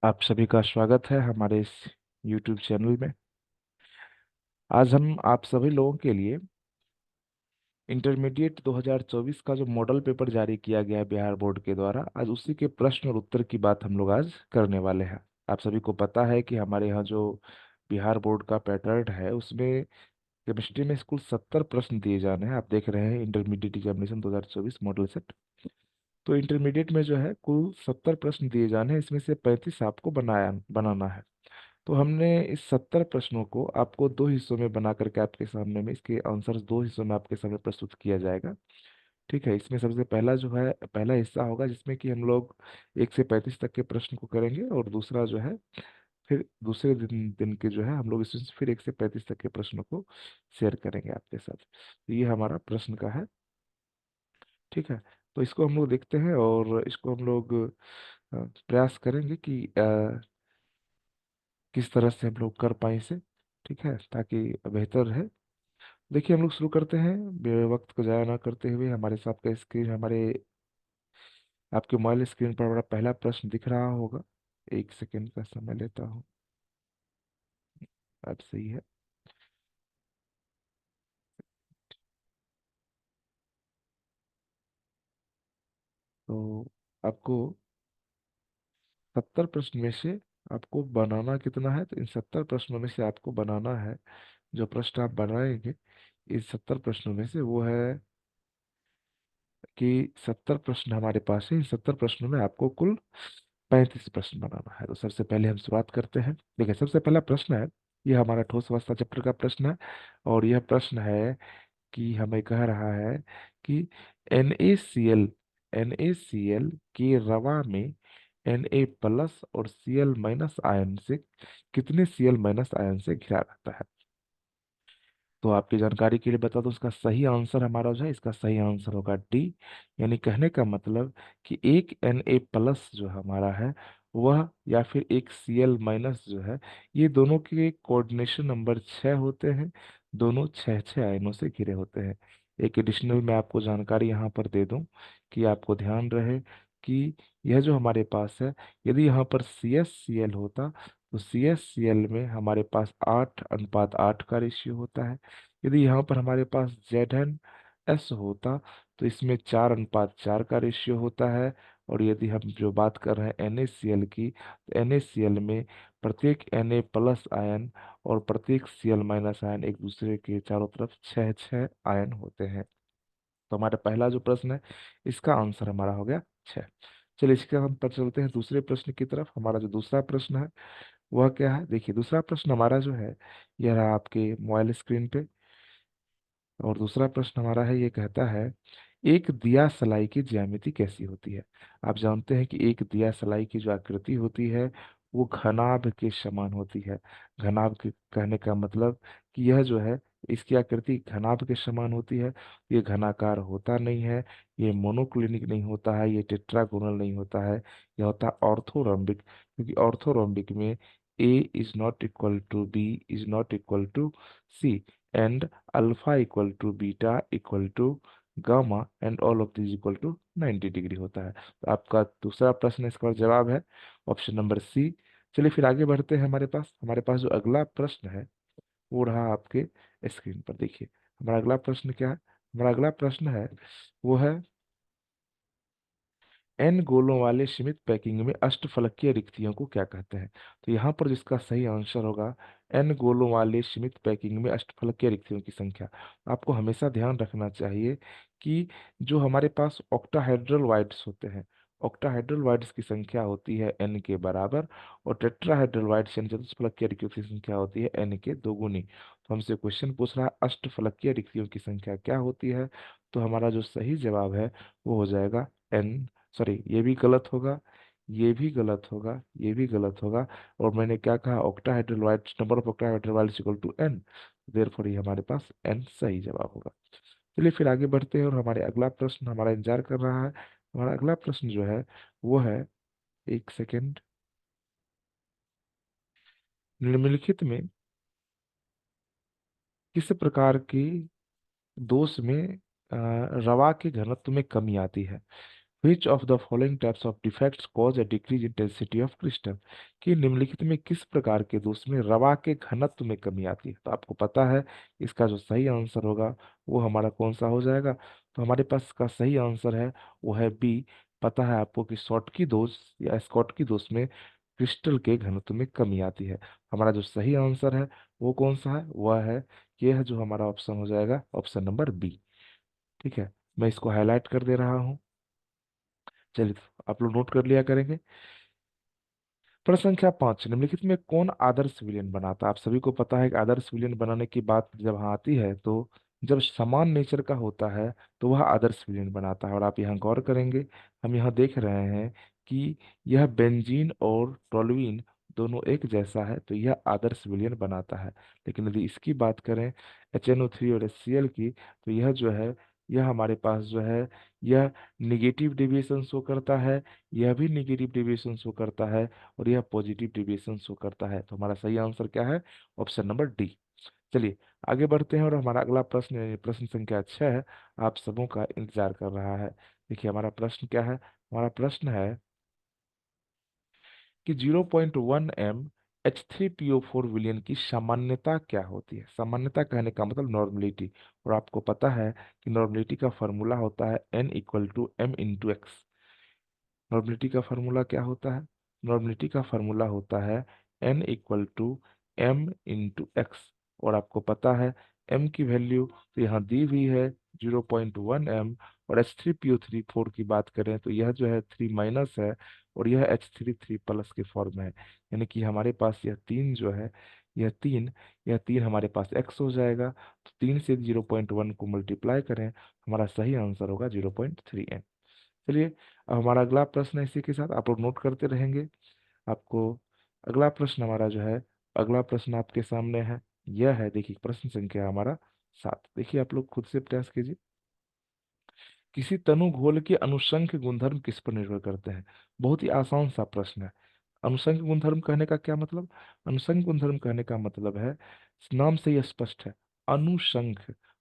आप सभी का स्वागत है हमारे इस YouTube चैनल में। आज हम आप सभी लोगों के लिए इंटरमीडिएट 2024 का जो मॉडल पेपर जारी किया गया है बिहार बोर्ड के द्वारा, आज उसी के प्रश्न और उत्तर की बात हम लोग आज करने वाले हैं। आप सभी को पता है कि हमारे यहाँ जो बिहार बोर्ड का पैटर्न है उसमें केमिस्ट्री में कुल 70 प्रश्न दिए जाने हैं। आप देख रहे हैं इंटरमीडिएट एग्जामिनेशन 2024 मॉडल सेट। तो इंटरमीडिएट में जो है कुल 70 प्रश्न दिए जाने हैं, इसमें से 35 आपको बनाना है। तो हमने इस 70 प्रश्नों को आपको दो हिस्सों में बना करके आपके सामने में इसके आंसर्स दो हिस्सों में आपके सामने प्रस्तुत किया जाएगा। ठीक है, इसमें सबसे पहला जो है पहला हिस्सा होगा जिसमें कि हम लोग 1 से 35 तक के प्रश्न को करेंगे, और दूसरा जो है फिर दूसरे दिन दिन के जो है हम लोग इसमें से फिर 1 से 35 तक के प्रश्नों को शेयर करेंगे आपके साथ। तो ये हमारा प्रश्न का है। ठीक है, तो इसको हम लोग देखते हैं और इसको हम लोग प्रयास करेंगे कि किस तरह से हम लोग कर पाए इसे। ठीक है, ताकि बेहतर रहे। देखिए, हम लोग शुरू करते हैं वक्त को ज़ाया ना करते हुए। हमारे साथ का स्क्रीन हमारे आपके मोबाइल स्क्रीन पर हमारा पहला प्रश्न दिख रहा होगा। 1 सेकेंड का समय लेता हूँ। अब सही है। तो आपको 70 प्रश्न में से आपको बनाना कितना है, तो इन 70 प्रश्नों में से आपको बनाना है, जो प्रश्न आप बनाएंगे इन 70 प्रश्नों में से वो है कि 70 प्रश्न हमारे पास है। इन 70 प्रश्नों में आपको कुल 35 प्रश्न बनाना है। तो सबसे पहले हम शुरुआत करते हैं। देखिए, सबसे पहला प्रश्न है, यह हमारा ठोस अवस्था चैप्टर का प्रश्न है। और यह प्रश्न है कि हमें कह रहा है कि NaCl NaCl के रवा में Na+ और Cl- आयन से कितने Cl- आयन से घिरा रहता है। तो आपकी जानकारी के लिए बता दूं, इसका सही आंसर हमारा जो है, इसका सही आंसर होगा डी। यानी कहने का मतलब कि एक Na+ जो हमारा है वह, या फिर एक Cl- जो है, ये दोनों के कोऑर्डिनेशन नंबर 6 होते हैं। दोनों 6 6 आयनों से घिरे होते हैं। एक एडिशनल मैं आपको जानकारी यहाँ पर दे दूं कि आपको ध्यान रहे कि यह जो हमारे पास है, यदि यहाँ पर CsCl होता तो CsCl में हमारे पास 8:8 का रेशियो होता है। यदि यहाँ पर हमारे पास ZnS होता तो इसमें 4:4 का रेशियो होता है। और यदि हम जो बात कर रहे हैं NaCl की, तो NaCl में प्रत्येक Na+ आयन और प्रत्येक Cl- आयन एक दूसरे के चारों तरफ 6 6 आयन होते हैं। तो हमारा पहला जो प्रश्न है, इसका आंसर हमारा हो गया 6। चलिए, इसके हम पर चलते हैं दूसरे प्रश्न की तरफ। हमारा जो दूसरा प्रश्न है वह क्या है, देखिए दूसरा प्रश्न हमारा जो है यह रहा आपके मोबाइल स्क्रीन पे। और दूसरा प्रश्न हमारा है, ये कहता है एक दिया सलाई की ज्यामिति कैसी होती है। आप जानते हैं कि एक दिया सलाई की जो आकृति होती है वो घनाभ के समान होती है। घनाभ के कहने का मतलब कि यह जो है, इसकी आकृति घनाभ के समान होती है। ये घनाकार होता नहीं है, ये मोनोक्लिनिक नहीं होता है, ये टेट्रागोनल नहीं होता है। यह होता है ऑर्थोरोम्बिक, क्योंकि ऑर्थोरोम्बिक में A is not equal to B is not equal to C, and alpha equal to beta equal to gamma, and all of this equal to 90 degree होता है। तो आपका दूसरा प्रश्न इसका जवाब है ऑप्शन नंबर सी। चलिए फिर आगे बढ़ते हैं। हमारे पास जो अगला प्रश्न है वो रहा आपके स्क्रीन पर। देखिए, हमारा अगला प्रश्न क्या है। हमारा अगला प्रश्न है वो है N गोलों वाले सीमित पैकिंग में अष्टफलकीय रिक्तियों को क्या कहते हैं। तो यहाँ पर जिसका सही आंसर होगा N गोलों वाले सीमित पैकिंग में अष्टफलकीय रिक्तियों की संख्या। आपको हमेशा ध्यान रखना चाहिए कि जो हमारे पास ऑक्टाहेड्रल वाइड्स होते हैं, ऑक्टाहेड्रल वाइड्स की संख्या होती है N के बराबर, और टेट्राहेड्रल वाइड्स यानी चतुष्फलकीय रिक्तियों की संख्या होती है N के दोगुनी। तो हमसे क्वेश्चन पूछ रहा है अष्टफलकीय रिक्तियों की संख्या क्या होती है। तो हमारा जो सही जवाब है वो हो जाएगा N, सॉरी ये भी गलत होगा, ये भी गलत होगा, ये भी गलत होगा। और मैंने क्या कहा, octahedral voids, number of octahedral voids equal to N। Therefore ये हमारे पास N सही जवाब होगा। चलिए फिर आगे बढ़ते हैं और हमारे अगला प्रश्न हमारा इंतजार कर रहा है। हमारा अगला प्रश्न जो है वो है, 1 सेकेंड, निम्नलिखित में किस प्रकार की दोष में रवा के घनत्व में कमी आती है। Which of the following types of defects cause A decrease intensity of crystal, कि निम्नलिखित में किस प्रकार के दोष में रवा के घनत्व में कमी आती है। तो आपको पता है इसका जो सही आंसर होगा वो हमारा कौन सा हो जाएगा। तो हमारे पास इसका सही आंसर है वो है बी। पता है आपको कि शॉटकी दोष या स्कॉटकी दोष में क्रिस्टल के घनत्व में कमी आती है। हमारा जो सही आंसर है वो कौन सा है, वह है ये है जो हमारा ऑप्शन हो जाएगा ऑप्शन नंबर बी। ठीक है, मैं इसको हाईलाइट कर दे रहा हूँ। चलिए तो आप लोग नोट कर लिया करेंगे। प्रश्न संख्या 5, निम्नलिखित में कौन आदर्श विलेन बनाता है। आप सभी को पता है कि आदर्श विलेन बनाने की बात जब यहाँ आती है तो जब समान नेचर का होता है तो वह आदर्श विलेन बनाता है। और आप यहाँ गौर करेंगे, हम यहाँ देख रहे हैं कि यह बेंजीन और टोल्यूइन दोनों एक जैसा है तो यह आदर्श विलेन बनाता है। लेकिन यदि इसकी बात करें HNO3 और HCl की, तो यह जो है यह हमारे पास जो है यह निगेटिव डेविएशन शो करता है, यह भी निगेटिव डेविएशन शो करता है, और यह पॉजिटिव डेविएशन शो करता है। तो हमारा सही आंसर क्या है, ऑप्शन नंबर डी। चलिए आगे बढ़ते हैं और हमारा अगला प्रश्न यानी प्रश्न संख्या 6 आप सबों का इंतजार कर रहा है। देखिए हमारा प्रश्न क्या है, हमारा प्रश्न है कि 0.1 H3PO4 विलयन की सामान्यता क्या होती है। सामान्यता कहने का मतलब नॉर्मलिटी, और आपको पता है कि नॉर्मलिटी का फॉर्मूला होता है N = M × X। नॉर्मलिटी का फार्मूला क्या होता है, नॉर्मलिटी का फार्मूला होता है N = M × X। और आपको पता है m की वैल्यू तो यहाँ दी हुई है 0.1 m, और H3PO3 4 की बात करें तो यह जो है 3- है, और यह H3 3+ के फॉर्म में है। यानी कि हमारे पास यह तीन जो है यह तीन हमारे पास x हो जाएगा। तो 3 से 0.1 को मल्टीप्लाई करें, हमारा सही आंसर होगा 0.3 m। चलिए अब हमारा अगला प्रश्न है, इसी के साथ आप लोग नोट करते रहेंगे। आपको अगला प्रश्न हमारा जो है अगला प्रश्न आपके सामने है, यह है देखिए प्रश्न संख्या हमारा 7। देखिए आप लोग खुद से प्रयास कीजिए। किसी तनु घोल के अनुषंग गुणधर्म किस पर निर्भर करते हैं। बहुत ही आसान सा प्रश्न है। अनुषंग गुणधर्म कहने का क्या मतलब, अनुषंग गुणधर्म कहने का मतलब है, नाम से यह स्पष्ट है, अनुषंग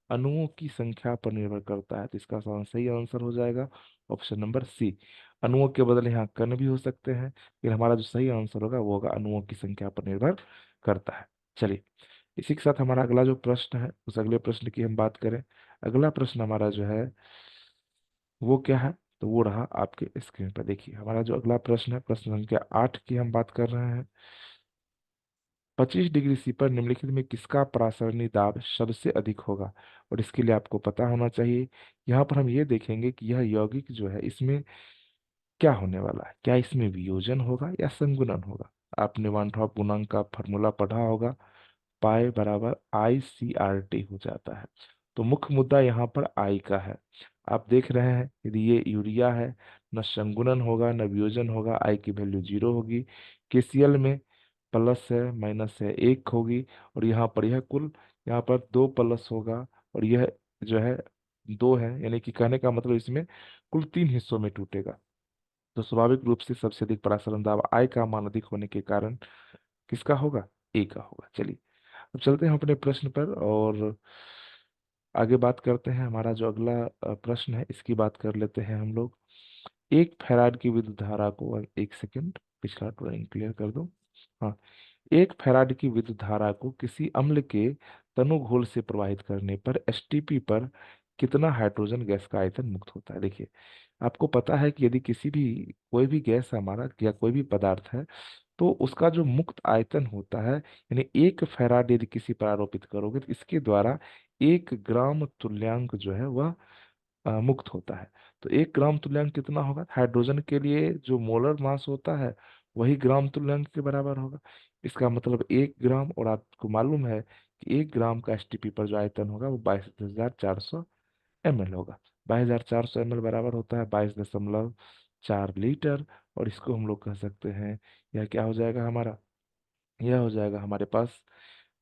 अणुओं की संख्या पर निर्भर करता है। तो इसका सही आंसर हो जाएगा ऑप्शन नंबर सी। अणुओं के बदले यहाँ कण भी हो सकते हैं, लेकिन हमारा जो सही आंसर होगा वो होगा अणुओं की संख्या पर निर्भर करता है। चलिए इसी के साथ हमारा अगला जो प्रश्न है उस अगले प्रश्न की हम बात करें। अगला प्रश्न हमारा जो है वो क्या है, तो वो रहा आपके स्क्रीन पर। देखिए हमारा जो अगला प्रश्न है प्रश्न संख्या 8 की हम बात कर रहे हैं। 25 डिग्री C पर निम्नलिखित में किसका परासरणी दाब सबसे अधिक होगा। और इसके लिए आपको पता होना चाहिए, यहाँ पर हम ये देखेंगे कि यह यौगिक जो है इसमें क्या होने वाला है, क्या इसमें वियोजन होगा या संगुणन होगा। आपने वन ड्रॉप गुणांक का फॉर्मूला पढ़ा होगा, पाई बराबर ICRT हो जाता है। तो मुख्य मुद्दा यहाँ पर आई का है। आप देख रहे हैं यदि ये यूरिया है, न संगुणन होगा न वियोजन होगा, आई की वैल्यू 0 होगी। KCl में प्लस है माइनस है 1 होगी, और यहाँ पर यह कुल यहाँ पर 2 प्लस होगा, और यह जो है 2 है, यानी कि कहने का मतलब इसमें कुल 3 हिस्सों में टूटेगा। तो स्वाभाविक रूप से सबसे अधिक परासरण दाब आई का मान अधिक होने के कारण किसका होगा, ए का होगा। चलिए अब चलते हैं अपने प्रश्न पर और आगे बात करते हैं। हमारा जो अगला प्रश्न है इसकी बात कर लेते हैं हम लोग। एक फैराड की विद्युत धारा को, एक सेकंड पिछला ड्राइंग क्लियर कर दो। हाँ, एक फैराड की विद्युत धारा को किसी अम्ल के तनु घोल से प्रवाहित करने पर एसटीपी पर कितना हाइड्रोजन गैस का आयतन मुक्त होता है। देखिए आपको पता है कि यदि किसी भी कोई भी गैस हमारा या कोई भी पदार्थ है तो उसका जो मुक्त आयतन होता है, यानी 1 फैराड यदि किसी पर आरोपित करोगे तो इसके द्वारा 1 ग्राम तुल्यांक जो है वह मुक्त होता है। तो 1 ग्राम तुल्यांक कितना होगा, हाइड्रोजन के लिए जो मोलर मास होता है वही ग्राम तुल्यांक के बराबर होगा। इसका मतलब 1 ग्राम, और आपको मालूम है कि 1 ग्राम का एसटीपी पर जो आयतन होगा वो 22,400 ml होगा। 22,400 ml बराबर होता है 22.4 लीटर। और इसको हम लोग कह सकते हैं यह क्या हो जाएगा हमारा, यह हो जाएगा हमारे पास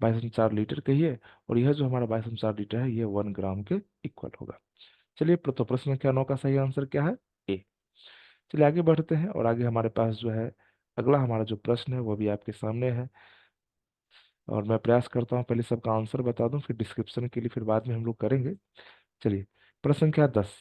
22.4 लीटर कहिए, और यह जो हमारा 22.4 लीटर है यह 1 ग्राम के इक्वल होगा। चलिए तो प्रश्न संख्या 9 का सही आंसर क्या है, ए। चलिए आगे बढ़ते हैं और आगे हमारे पास जो है अगला हमारा जो प्रश्न है वो भी आपके सामने है। और मैं प्रयास करता हूँ पहले सबका आंसर बता दूं, फिर डिस्क्रिप्शन के लिए फिर बाद में हम लोग करेंगे। चलिए प्रश्न संख्या 10,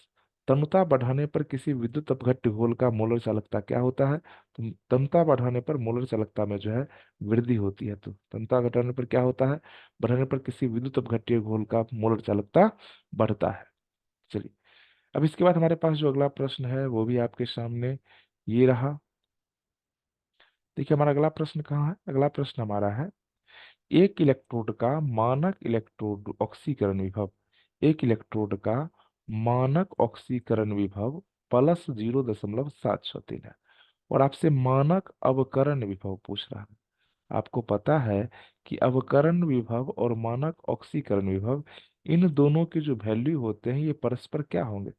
तनुता बढ़ाने पर किसी विद्युत अपघट्य घोल का मोलर चालकता क्या होता है? तो तनुता बढ़ाने पर मोलर चालकता में जो है वृद्धि होती है। तो तनुता घटाने पर क्या होता है? बढ़ाने पर किसी विद्युत अपघट्य घोल का मोलर चालकता बढ़ता है। चलिए, अब इसके बाद हमारे पास जो अगला प्रश्न है वो भी आपके सामने ये रहा। देखिए, हमारा अगला प्रश्न कहाँ है? अगला प्रश्न हमारा है, एक इलेक्ट्रोड का मानक इलेक्ट्रोड ऑक्सीकरण विभव, एक इलेक्ट्रोड का मानक ऑक्सीकरण विभव +0.763 है, और आपसे मानक अवकरण विभव पूछ रहा है। आपको पता है कि अवकरण विभव और मानक ऑक्सीकरण विभव, इन दोनों के जो वैल्यू होते हैं ये परस्पर क्या होंगे?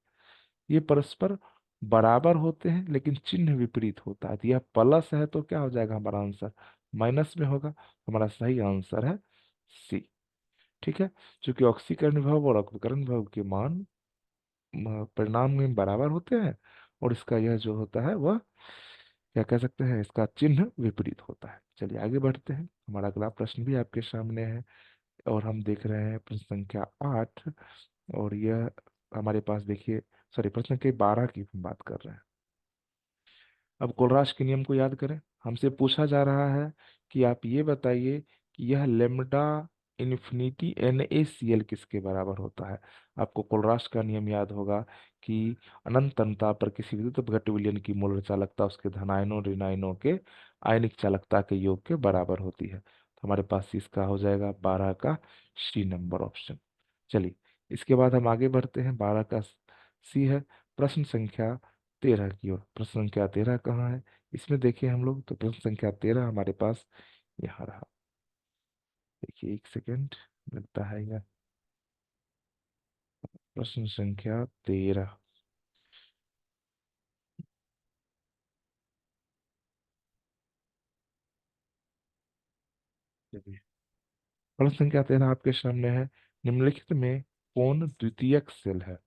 ये परस्पर बराबर होते हैं, लेकिन चिन्ह विपरीत होता है। तो यह प्लस है तो क्या हो जाएगा हमारा आंसर? माइनस में होगा। हमारा सही आंसर है सी। ठीक है, क्योंकि ऑक्सीकरण विभव और अवकरण विभव के मान परिणाम में बराबर होते हैं, और इसका यह जो होता है वह क्या कह सकते हैं, इसका चिन्ह विपरीत होता है। चलिए आगे बढ़ते हैं, हमारा अगला प्रश्न भी आपके सामने है, और हम देख रहे हैं प्रश्न संख्या 8। और यह हमारे पास देखिए, सॉरी, प्रश्न के 12 की हम बात कर रहे हैं। अब कोलराश के नियम को याद करें। हमसे पूछा जा रहा है कि आप ये बताइए कि यह लेमडा इन्फिनिटी NaCl किसके बराबर होता है? आपको कोलराश का नियम याद होगा कि अनंत अनंतता पर किसी विद्युत अपघट्य विलयन की मोलर चालकता उसके धनायनों ऋणायनों के आयनिक चालकता के योग के बराबर होती है। तो हमारे पास इसका हो जाएगा 12 का सी नंबर ऑप्शन। चलिए, इसके बाद हम आगे बढ़ते हैं। 12 का सी है। प्रश्न संख्या 13 की ओर। प्रश्न संख्या 13 कहाँ है? इसमें देखिए हम लोग, तो प्रश्न संख्या 13 हमारे पास यहाँ रहा। देखिए, एक सेकेंड लगता है यह प्रश्न संख्या 13। चलिए, प्रश्न संख्या 13 आपके सामने है। निम्नलिखित में कौन द्वितीयक सेल है?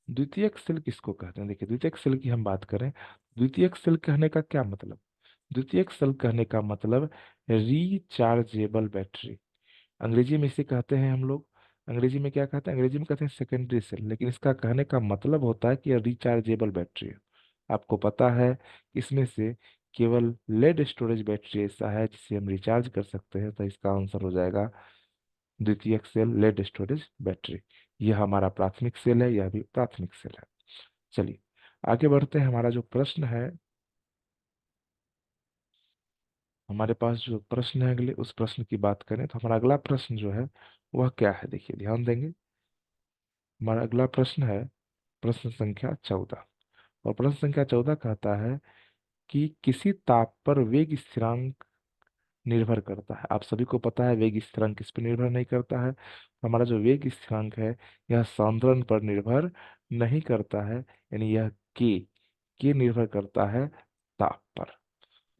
द्वितीयक सेल किसको कहते हैं? देखिए, द्वितीयक सेल की हम बात करें, द्वितीयक सेल कहने का क्या मतलब? द्वितीयक सेल कहने का मतलब रिचार्जेबल बैटरी। अंग्रेजी में इसे कहते हैं हम लोग, अंग्रेजी में क्या कहते हैं? अंग्रेजी में कहते हैं सेकेंडरी सेल, लेकिन इसका कहने का मतलब होता है कि यह रिचार्जेबल बैटरी है। आपको पता है, इसमें से केवल लेड स्टोरेज बैटरी ऐसा है जिसे हम रिचार्ज कर सकते हैं। तो इसका आंसर हो जाएगा द्वितीयक सेल लेड स्टोरेज बैटरी। यह हमारा प्राथमिक सेल है, यह भी प्राथमिक सेल है। चलिए आगे बढ़ते हैं। हमारा जो प्रश्न है, हमारे पास जो प्रश्न है अगले, उस प्रश्न की बात करें तो हमारा अगला प्रश्न जो है वह क्या है? देखिए, ध्यान देंगे। हमारा अगला प्रश्न है प्रश्न संख्या 14। और प्रश्न संख्या 14 कहता है कि किसी ताप पर वेग स्थिरांक निर्भर करता है। आप सभी को पता है वेग स्थिरांक किस पर निर्भर नहीं करता है। हमारा जो वेग स्थिरांक है यह सांद्रण पर निर्भर नहीं करता है, यानी यह के निर्भर करता है ताप पर।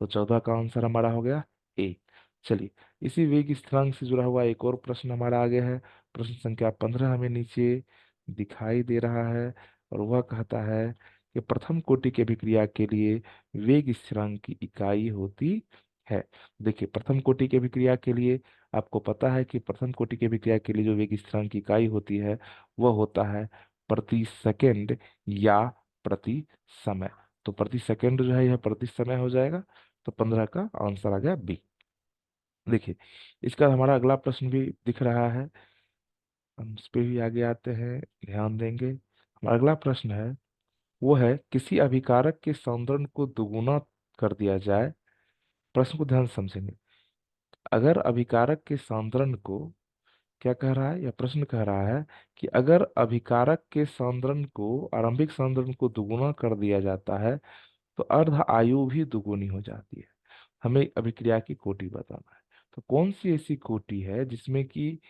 तो 14 का आंसर हमारा हो गया ए। चलिए, इसी वेग स्थिरांक से जुड़ा हुआ एक और प्रश्न हमारा आगे है। प्रश्न संख्या 15 हमें नीचे दिखाई दे रहा है, और वह कहता है कि प्रथम कोटि की अभिक्रिया के लिए वेग स्थिरांक की इकाई होती है। देखिए, प्रथम कोटि की अभिक्रिया के लिए आपको पता है कि प्रथम कोटि की अभिक्रिया के लिए जो वेग स्थिरांक की इकाई होती है वह होता है प्रति सेकंड या प्रति समय। तो प्रति सेकंड जो है यह प्रति समय हो जाएगा। तो 15 का आंसर आ गया बी। देखिए, इसका हमारा अगला प्रश्न भी दिख रहा है, हम इस पे भी आगे आते हैं, ध्यान देंगे। हमारा अगला प्रश्न है, वो है किसी अभिकारक के सौंदर्य को दुगुना कर दिया जाए। प्रश्न को ध्यान से समझेंगे। अगर अभिकारक के सौंदर्य को, क्या कह रहा है? यह प्रश्न कह रहा है कि अगर अभिकारक के सौंदर्य को, आरंभिक सौंदर्य को दुगुना कर दिया जाता है तो अर्ध आयु भी दुगुनी हो जाती है। हमें अभिक्रिया की कोटि बताना है। तो कौन सी ऐसी कोटि है जिसमें कि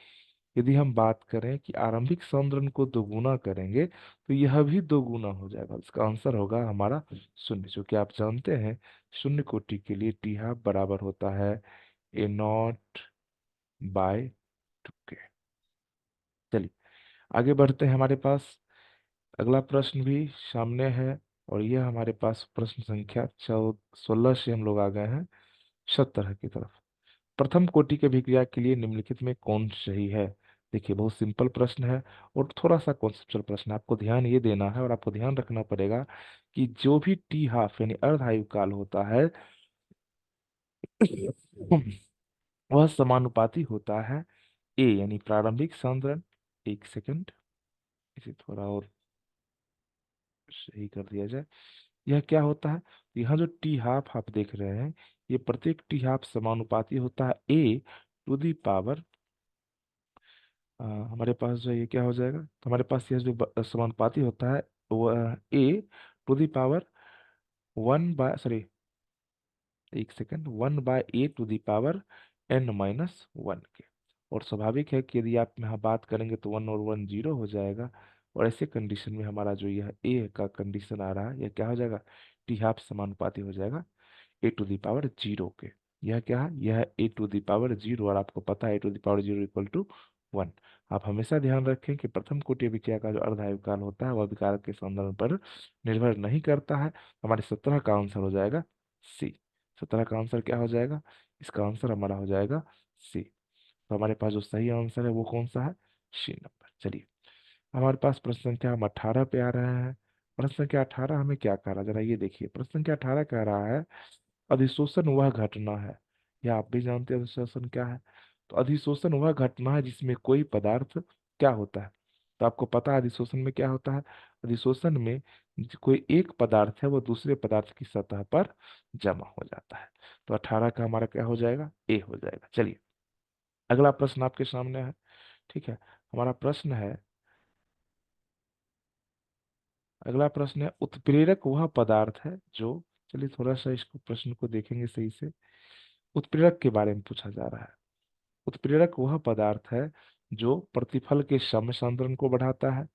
यदि हम बात करें कि आरंभिक सौंदर्य को दोगुना करेंगे तो यह भी दोगुना हो जाएगा? इसका आंसर होगा हमारा शून्य। जो कि आप जानते हैं, शून्य कोटि के लिए टी हाफ बराबर होता है A0/2 के। चलिए आगे बढ़ते हैं। हमारे पास अगला प्रश्न भी सामने है, और यह हमारे पास प्रश्न संख्या 16 से हम लोग आ गए हैं 17 की तरफ। प्रथम कोटि की अभिक्रिया के लिए निम्नलिखित में कौन सही है? देखिए बहुत सिंपल प्रश्न है और थोड़ा सा कॉन्सेप्चुअल प्रश्न है। आपको ध्यान ये देना है और आपको ध्यान रखना पड़ेगा कि जो भी टी हाफ यानी अर्ध आयुकाल होता है वह समानुपाती होता है ए यानी प्रारंभिक सांद्रण। एक सेकंड, इसे थोड़ा और सही कर दिया जाए। यह क्या होता है, यहाँ जो टी हाफ आप देख रहे हैं, ये प्रत्येक टी हाफ समानुपाती होता है ए टू दी पावर, हमारे पास जो ये क्या हो जाएगा, तो हमारे पास यह जो समानुपाती होता है वो ए टू दी पावर 1/, एक second, 1/a to the power n-1 के। और स्वाभाविक है कि यदि आप यहाँ बात करेंगे तो 1 और 1 जीरो हो जाएगा। और ऐसे कंडीशन में हमारा जो यह ए का कंडीशन आ रहा है यह क्या हो जाएगा, टी हाफ समानुपाती हो जाएगा a टू दी पावर 0 के। यह क्या है, यह a टू दी पावर 0, और आपको पता है a टू दी पावर 0 = 1। आप हमेशा ध्यान रखें कि प्रथम कोटि अभिक्रिया का जो अर्धायु होता है वह विकारक के संदर्भ पर निर्भर नहीं करता है। हमारे 17 का आंसर हो जाएगा सी। 17 का आंसर क्या हो जाएगा, इसका आंसर हमारा हो जाएगा सी। तो हमारे पास जो सही आंसर है वो कौन सा है, सी नंबर। चलिए हमारे पास प्रश्न संख्या हम 18 पे आ रहे हैं। प्रश्न संख्या 18 हमें क्या कह रहा है, जरा ये देखिए। प्रश्न संख्या 18 कह रहा है अधिशोषण वह घटना है, या आप भी जानते हैं अधिशोषण क्या है। तो अधिशोषण वह घटना है जिसमें कोई पदार्थ क्या होता है, तो आपको पता है अधिशोषण में क्या होता है। अधिशोषण में कोई एक पदार्थ है वो दूसरे पदार्थ की सतह पर जमा हो जाता है। तो 18 का हमारा क्या हो जाएगा, ए हो जाएगा। चलिए अगला प्रश्न आपके सामने है। ठीक है, हमारा प्रश्न है, अगला प्रश्न है उत्प्रेरक वह पदार्थ है जो, चलिए थोड़ा सा इसको प्रश्न को देखेंगे सही से। उत्प्रेरक के बारे में पूछा जा रहा है। उत्प्रेरक वह पदार्थ है जो प्रतिफल के समय सांद्रण को बढ़ाता है।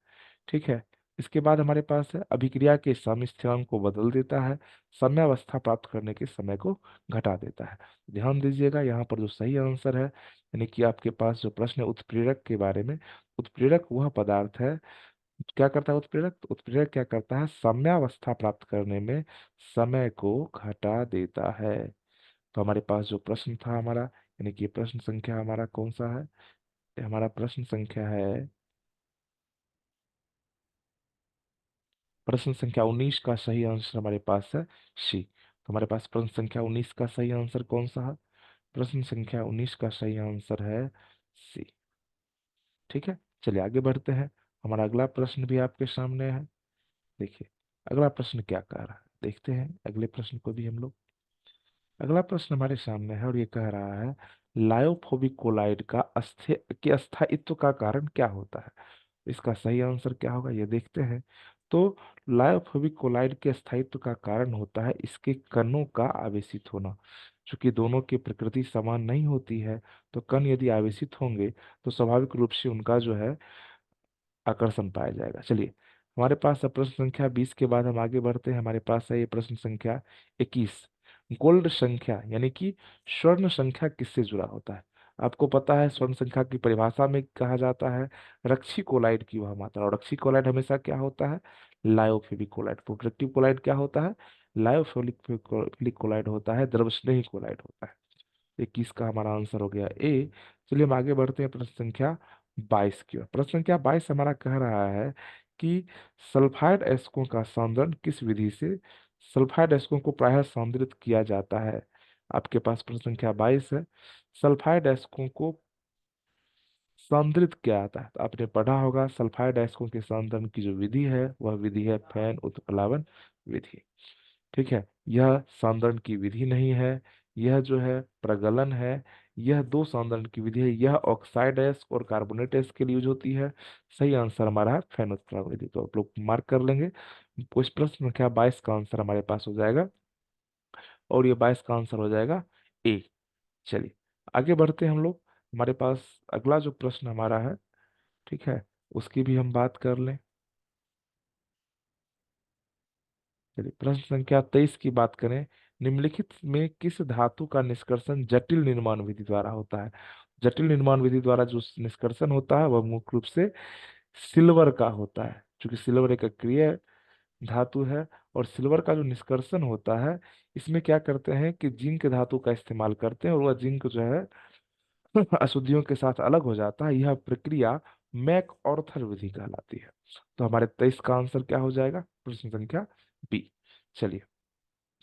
ठीक है, इसके बाद हमारे पास है अभिक्रिया के समय स्थिरांक को बदल देता है, समयावस्था प्राप्त करने के समय को घटा देता है। ध्यान दीजिएगा यहाँ पर जो सही आंसर है, यानी कि आपके पास जो प्रश्न है उत्प्रेरक के बारे में, उत्प्रेरक वह पदार्थ है, क्या करता है उत्प्रेरक, तो उत्प्रेरक क्या करता है, समयावस्था प्राप्त करने में समय को घटा देता है। तो हमारे पास जो प्रश्न था हमारा, यानी कि प्रश्न संख्या हमारा कौन सा है, ये हमारा प्रश्न संख्या है, प्रश्न संख्या 19 का सही आंसर हमारे पास है सी। तो हमारे पास प्रश्न संख्या 19 का सही आंसर कौन सा है, प्रश्न संख्या 19 का सही आंसर है सी। ठीक है, चलिए आगे बढ़ते हैं। हमारा अगला प्रश्न भी आपके सामने है। देखिए अगला प्रश्न क्या कह रहा है, देखते हैं अगले प्रश्न को भी हम लोग। अगला प्रश्न हमारे सामने है और ये कह रहा है लायोफोबिक कोलाइड का के अस्थायित्व का कारण क्या होता है। इसका सही आंसर क्या होगा ये देखते हैं। तो लायोफोबिक कोलाइड के स्थायित्व का कारण होता है इसके कणों का आवेशित होना। चूंकि दोनों की प्रकृति समान नहीं होती है, तो कण यदि आवेशित होंगे तो स्वाभाविक रूप से उनका जो है आकर्षण पाया जाएगा। चलिए हमारे पास अब प्रश्न संख्या 20 के बाद हम आगे बढ़ते हैं। हमारे पास है ये प्रश्न संख्या 21। गोल्ड संख्या यानी कि स्वर्ण संख्या किससे जुड़ा होता है। आपको पता है स्वर्ण संख्या की परिभाषा में कहा जाता है रक्षी कोलाइड की वह मात्रा, और रक्षी कोलाइड हमेशा क्या होता है, लायोफिलिक कोलाइड। प्रोटेक्टिव कोलाइड क्या होता है, लायोफिलिक कोलाइड होता है, द्रवस्नेही कोलाइड होता है। 21 का हमारा आंसर हो गया ए। चलिए हम आगे बढ़ते हैं प्रश्न संख्या 22 की ओर। प्रश्न संख्या 22 हमारा कह रहा है कि सल्फाइड अयस्कों का सांद्रण किस विधि से, सल्फाइड अयस्कों को प्रायः सांद्रित किया जाता है। आपके पास प्रश्न संख्या 22 है, सल्फाइड अयस्कों को सांद्रित किया जाता है। तो आपने पढ़ा होगा सल्फाइड अयस्कों के सांद्रण की जो विधि है वह विधि है फैन उत्प्लावन विधि। ठीक है, यह सांद्रण की विधि नहीं है, यह जो है प्रगलन है। यह दो सांद्रण की विधि है, यह ऑक्साइड और कार्बोनेट के लिए यूज होती है। सही आंसर हमारा है फेनोल्फथालीन विधि, तो आप लोग मार्क कर लेंगे। कुछ प्रश्न संख्या 22 का आंसर हमारे पास हो जाएगा, और ये 22 का आंसर हो जाएगा ए। चलिए आगे बढ़ते हैं हम लोग। हमारे पास अगला जो प्रश्न हमारा है, ठीक है, उसकी भी हम बात कर लें। चलिए प्रश्न संख्या 23 की बात करें। निम्नलिखित में किस धातु का निष्कर्षण जटिल निर्माण विधि द्वारा होता है। जटिल निर्माण विधि द्वारा जो निष्कर्षण होता है वह मुख्य रूप से सिल्वर का होता है, क्योंकि सिल्वर एक अक्रिय धातु है। और सिल्वर का जो निष्कर्षण होता है इसमें क्या करते हैं कि जिंक धातु का इस्तेमाल करते हैं, और वह जिंक जो है अशुद्धियों के साथ अलग हो जाता है, यह प्रक्रिया मैक ऑर्थर विधि कहलाती है। तो हमारे 23 का आंसर क्या हो जाएगा, प्रश्न संख्या बी। चलिए,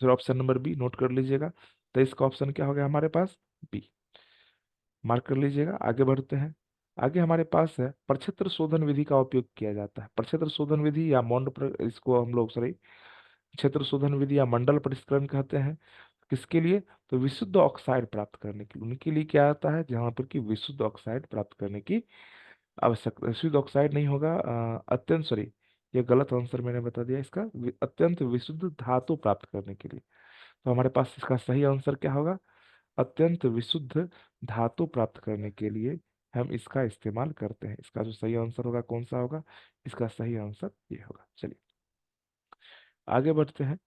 फिर ऑप्शन नंबर बी नोट कर लीजिएगा। 23 का ऑप्शन क्या हो गया हमारे पास, बी, मार्क कर लीजिएगा। आगे बढ़ते हैं। आगे हमारे पास है प्रक्षेत्र शोधन विधि का उपयोग किया जाता है। प्रक्षेत्र शोधन विधि या इसको हम लोग सॉरी क्षेत्र शोधन विधि या मंडल परिष्करण कहते हैं। किसके लिए, तो विशुद्ध ऑक्साइड प्राप्त करने के लिए, उनके लिए क्या आता है जहां पर कि विशुद्ध ऑक्साइड प्राप्त करने की आवश्यकता। विशुद्ध ऑक्साइड नहीं होगा, अत्यंत सॉरी, ये गलत आंसर मैंने बता दिया इसका, अत्यंत विशुद्ध धातु प्राप्त करने के लिए। तो हमारे पास इसका सही आंसर क्या होगा, अत्यंत विशुद्ध धातु प्राप्त करने के लिए हम इसका इस्तेमाल करते हैं। इसका जो सही आंसर होगा कौन सा होगा, इसका सही आंसर ये होगा। चलिए आगे बढ़ते हैं।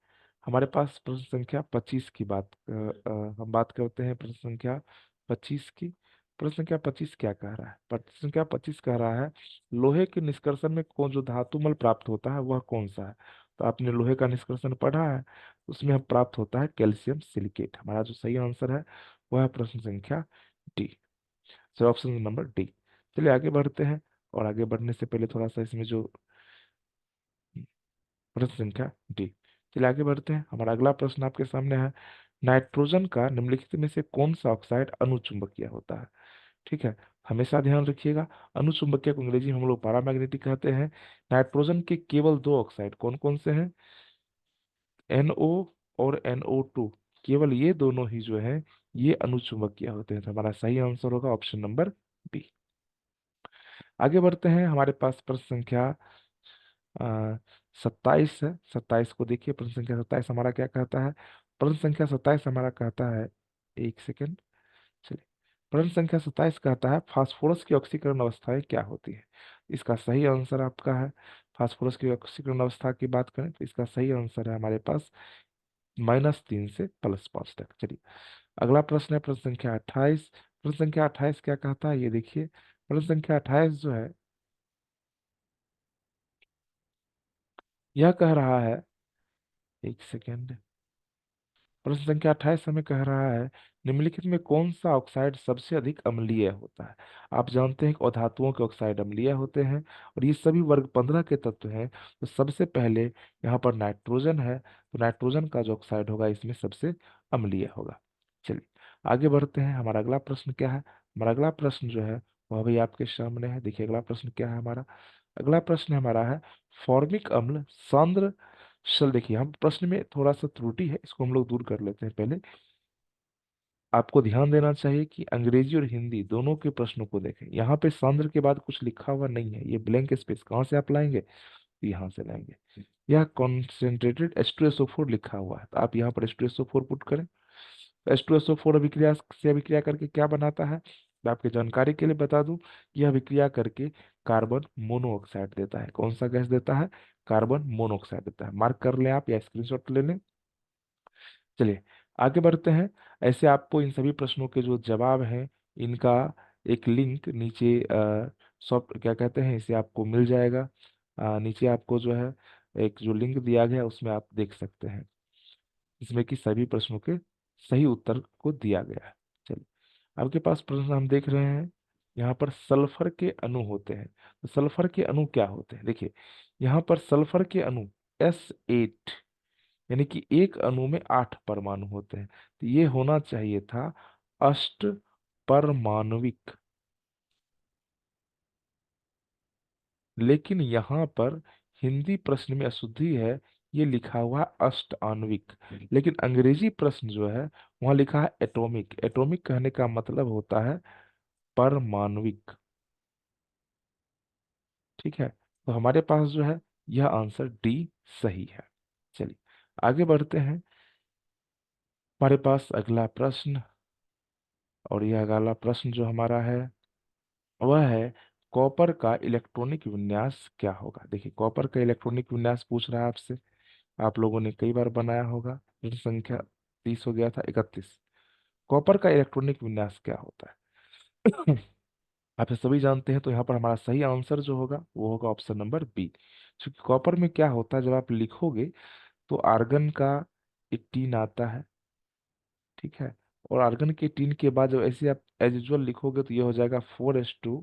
हमारे पास प्रश्न संख्या 25 की हम बात करते हैं, प्रश्न संख्या 25 की। प्रश्न संख्या 25 क्या कह रहा है, प्रश्न संख्या 25 कह रहा है लोहे के निष्कर्षण में कौन जो धातुमल प्राप्त होता है वह कौन सा है। तो आपने लोहे का निष्कर्षण पढ़ा है, उसमें हम प्राप्त होता है कैल्शियम सिलिकेट। हमारा जो सही आंसर है वह है प्रश्न संख्या D, sir option number D. चलिए आगे बढ़ते हैं। और आगे बढ़ने से पहले थोड़ा सा इसमें जो प्रश्न संख्या डी, चलिए आगे बढ़ते हैं। हमारा अगला प्रश्न आपके सामने है, नाइट्रोजन का निम्नलिखित में से कौन सा ऑक्साइड अनुचुंबकीय होता है। ठीक है, हमेशा ध्यान रखिएगा, अनुचुंबकीय को अंग्रेजी में हम लोग पैरामैग्नेटिक कहते हैं। नाइट्रोजन के केवल दो ऑक्साइड कौन कौन से हैं, NO और NO2, केवल ये दोनों ही जो है ये अनुचुंबकीय होते हैं। तो हमारा सही आंसर होगा ऑप्शन नंबर बी। आगे बढ़ते हैं। हमारे पास प्रश्न संख्या 27 है। 27 को देखिए, प्रश्न संख्या 27 हमारा क्या कहता है, प्रश्न संख्या 27 हमारा कहता है, एक सेकेंड, चलिए, प्रश्न संख्या 27 कहता है फास्फोरस की ऑक्सीकरण अवस्थाएं क्या होती है। इसका सही आंसर आपका है, फास्फोरस की ऑक्सीकरण अवस्था की बात करें तो इसका सही आंसर है हमारे पास -3 से +5 तक। चलिए अगला प्रश्न है प्रश्न संख्या 28। प्रश्न संख्या 28 क्या कहता है ये देखिए, प्रश्न संख्या 28 जो है यह कह रहा है, एक सेकेंड, प्रश्न संख्या 28 हमें कह रहा है निम्नलिखित में कौन सा ऑक्साइड सबसे अधिक अम्लीय होता है। आप जानते हैं कि अधातुओं के ऑक्साइड अम्लीय होते हैं और ये सभी वर्ग 15 के तत्व हैं। तो सबसे पहले यहाँ पर नाइट्रोजन है, तो नाइट्रोजन का जो ऑक्साइड होगा इसमें सबसे अम्लीय होगा। चलिए आगे बढ़ते हैं। हमारा अगला प्रश्न क्या है, हमारा अगला प्रश्न जो है वह भी आपके सामने है। देखिए अगला प्रश्न क्या है हमारा, अगला प्रश्न हमारा है फॉर्मिक अम्ल सांद्र। चल देखिए, हम प्रश्न में थोड़ा सा त्रुटि है, इसको हम लोग दूर कर लेते हैं पहले। आपको ध्यान देना चाहिए कि अंग्रेजी और हिंदी दोनों के प्रश्नों को देखें। यहाँ पे सांद्र के बाद कुछ लिखा हुआ नहीं है, ये ब्लैंक स्पेस कहाँ से आप लाएंगे, तो यहाँ से लाएंगे। यह कॉन्सेंट्रेटेड H2SO4 लिखा हुआ है, तो आप यहाँ पर H2SO4 पुट करें। H2SO4 अभिक्रिया से अभिक्रिया करके क्या बनाता है, मैं आपकी जानकारी के लिए बता दूं, यह अभिक्रिया करके कार्बन मोनोऑक्साइड देता है। कौन सा गैस देता है, कार्बन मोनोऑक्साइड देता है। मार्क कर लें आप या स्क्रीनशॉट ले लें। चलिए आगे बढ़ते हैं। ऐसे आपको इन सभी प्रश्नों के जो जवाब हैं इनका एक लिंक नीचे सॉफ्ट क्या कहते हैं इसे आपको मिल जाएगा। नीचे आपको जो है एक जो लिंक दिया गया है उसमें आप देख सकते हैं, इसमें कि सभी प्रश्नों के सही उत्तर को दिया गया है। चलिए आपके पास प्रश्न हम देख रहे हैं, यहाँ पर सल्फर के अणु होते हैं। तो सल्फर के अणु क्या होते हैं, देखिए यहाँ पर सल्फर के अणु S8, यानी कि एक अणु में 8 परमाणु होते हैं, तो ये होना चाहिए था अष्ट परमाणविक। लेकिन यहाँ पर हिंदी प्रश्न में अशुद्धि है, ये लिखा हुआ है अष्ट आणविक। लेकिन अंग्रेजी प्रश्न जो है वहाँ लिखा है एटॉमिक। एटॉमिक कहने का मतलब होता है परमाणविक। ठीक है, तो हमारे पास जो है यह आंसर डी सही है। चलिए आगे बढ़ते हैं। हमारे पास अगला प्रश्न, और यह अगला प्रश्न जो हमारा है वह है कॉपर का इलेक्ट्रॉनिक विन्यास क्या होगा। देखिए कॉपर का इलेक्ट्रॉनिक विन्यास पूछ रहा है आपसे, आप लोगों ने कई बार बनाया होगा। प्रश्न संख्या 30 हो गया था, 31, कॉपर का इलेक्ट्रॉनिक विन्यास क्या होता है। आप ये सभी जानते हैं, तो यहाँ पर हमारा सही आंसर जो होगा वो होगा ऑप्शन नंबर बी। क्योंकि कॉपर में क्या होता है जब आप लिखोगे तो आर्गन का 18 आता है, ठीक है, और आर्गन के 3 के बाद जब ऐसे आप एज यूजल लिखोगे तो ये हो जाएगा 4s2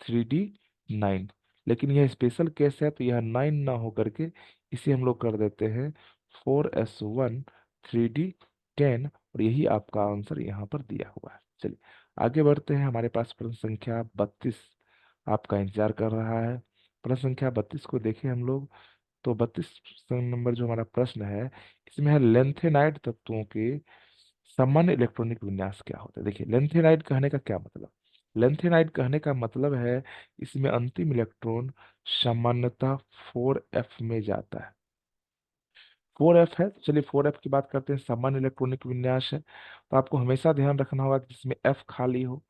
3d9। लेकिन यह स्पेशल केस है तो यह 9 ना हो करके इसे हम लोग कर देते हैं 4s1 3d10, और यही आपका आंसर यहाँ पर दिया हुआ है। चलिए आगे बढ़ते हैं। हमारे पास प्रश्न संख्या 32 आपका इंतजार कर रहा है। प्रश्न संख्या 32 को देखें हम लोग। तो 32 नंबर जो हमारा प्रश्न है, इसमें है लेंथेनाइड तत्वों के सामान्य इलेक्ट्रॉनिक विन्यास क्या होता है। देखिए लेंथेनाइड कहने का क्या मतलब, लेंथेनाइड कहने का मतलब है इसमें अंतिम इलेक्ट्रॉन सामान्यतः 4f में जाता है। 4f है तो चलिए 4f की बात करते हैं, सामान्य इलेक्ट्रॉनिक विन्यास है। तो आपको हमेशा ध्यान रखना होगा कि जिसमें f खाली हो।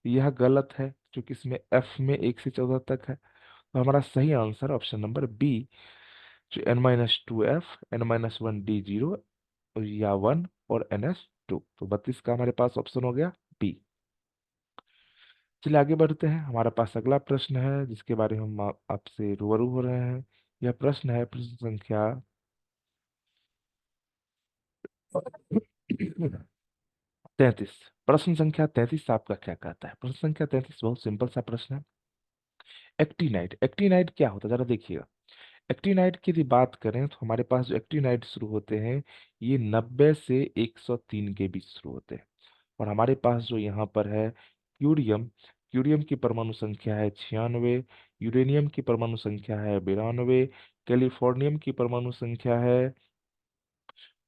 यह गलत है क्योंकि इसमें f में 1 से 14 तक है। तो हमारा सही आंसर ऑप्शन नंबर बी, जो n-2f n-1d0 या 1 और ns2। तो 32 का हमारे पास ऑप्शन हो गया बी। चलिए आगे बढ़ते हैं। हमारे पास अगला प्रश्न है जिसके बारे में हम आपसे रूबरू हो रहे हैं। यह प्रश्न है प्रश्न संख्या 33। प्रश्न संख्या 33 आपका क्या कहता है। प्रश्न संख्या 33 बहुत सिंपल सा प्रश्न है। एक्टिनाइड, एक्टिनाइड क्या होता है जरा देखिएगा। एक्टिनाइड की यदि बात करें तो हमारे पास जो एक्टिनाइड शुरू होते हैं ये 90 से 103 के बीच शुरू होते हैं। और हमारे पास जो यहाँ पर है क्यूरियम, क्यूरियम की परमाणु संख्या है 96, यूरेनियम की परमाणु संख्या है 92, कैलिफोर्नियम की परमाणु संख्या है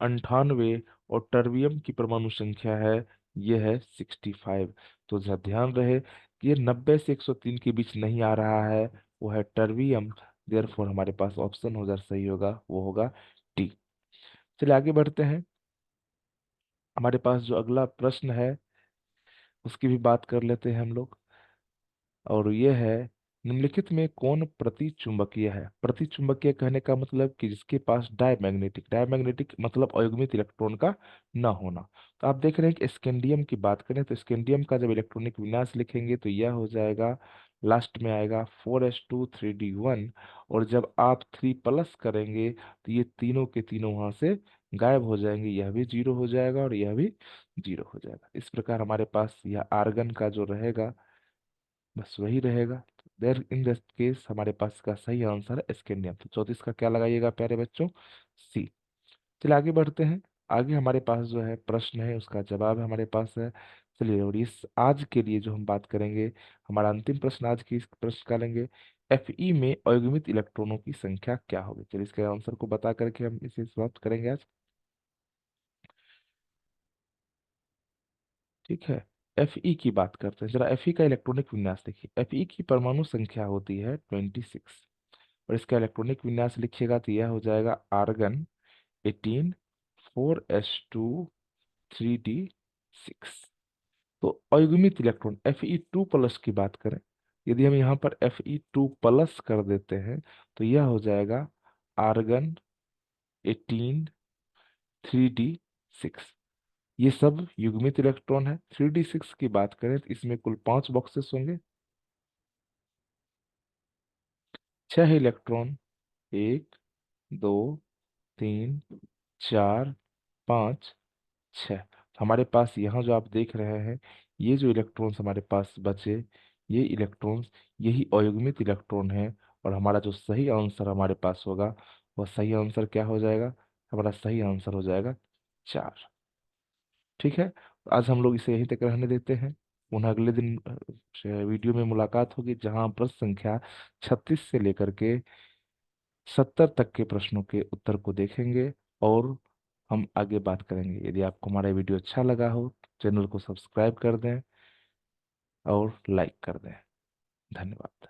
98, और टर्बियम की परमाणु संख्या है ये है 65। तो जरा ध्यान रहे कि ये 90 से 103 के बीच नहीं आ रहा है, वो है टर्बियम। देयरफॉर हमारे पास ऑप्शन हो जाए सही होगा, वो होगा डी। चलिए आगे बढ़ते हैं। हमारे पास जो अगला प्रश्न है उसकी भी बात कर लेते हैं हम लोग। और ये है निम्नलिखित में कौन प्रतिचुंबकीय है। प्रतिचुंबकीय कहने का मतलब कि जिसके पास डायमैग्नेटिक, डायमैग्नेटिक मतलब अयुग्मित इलेक्ट्रॉन का न होना। तो आप देख रहे हैं कि स्कैंडियम की बात करें तो स्कैंडियम का जब इलेक्ट्रॉनिक विन्यास लिखेंगे तो यह हो जाएगा, लास्ट में आएगा 4s2 3d1। और जब आप 3+ करेंगे तो ये तीनों के तीनों वहां से गायब हो जाएंगे, यह भी जीरो हो जाएगा और यह भी जीरो हो जाएगा। इस प्रकार हमारे पास यह आर्गन का जो रहेगा बस वही रहेगा। देर इन दिस केस हमारे पास का सही आंसर है स्कैंडियम। तो 34 का क्या लगाइएगा प्यारे बच्चों, सी। चलिए आगे बढ़ते हैं। आगे हमारे पास जो है प्रश्न है उसका जवाब हमारे पास है। चलिए और इस आज के लिए जो हम बात करेंगे, हमारा अंतिम प्रश्न आज की इस प्रश्न का लेंगे, Fe में अयुग्मित इलेक्ट्रॉनों की संख्या क्या होगी। चलिए इसके आंसर को बता करके हम इसे समाप्त करेंगे आज। ठीक है, Fe की बात करते हैं। जरा Fe का इलेक्ट्रॉनिक विन्यास देखिए। Fe की परमाणु संख्या होती है 26, और इसका इलेक्ट्रॉनिक विन्यास लिखिएगा तो यह हो जाएगा आर्गन 18 4s2 3d6। तो अयुग्मित इलेक्ट्रॉन Fe2+ की बात करें, यदि हम यहाँ पर Fe2+ कर देते हैं तो यह हो जाएगा आर्गन 18 3d6। ये सब युग्मित इलेक्ट्रॉन है। 3d6 की बात करें तो इसमें कुल 5 बॉक्सेस होंगे, 6 इलेक्ट्रॉन, 1 2 3 4 5 6। हमारे पास यहाँ जो आप देख रहे हैं ये जो इलेक्ट्रॉन्स हमारे पास बचे, ये इलेक्ट्रॉन्स यही अयुग्मित इलेक्ट्रॉन है। और हमारा जो सही आंसर हमारे पास होगा वह सही आंसर क्या हो जाएगा, हमारा सही आंसर हो जाएगा 4। ठीक है, तो आज हम लोग इसे यहीं तक रहने देते हैं। पुनः अगले दिन वीडियो में मुलाकात होगी जहां हम प्रश्न संख्या 36 से लेकर के 70 तक के प्रश्नों के उत्तर को देखेंगे और हम आगे बात करेंगे। यदि आपको हमारा वीडियो अच्छा लगा हो तो चैनल को सब्सक्राइब कर दें और लाइक कर दें। धन्यवाद।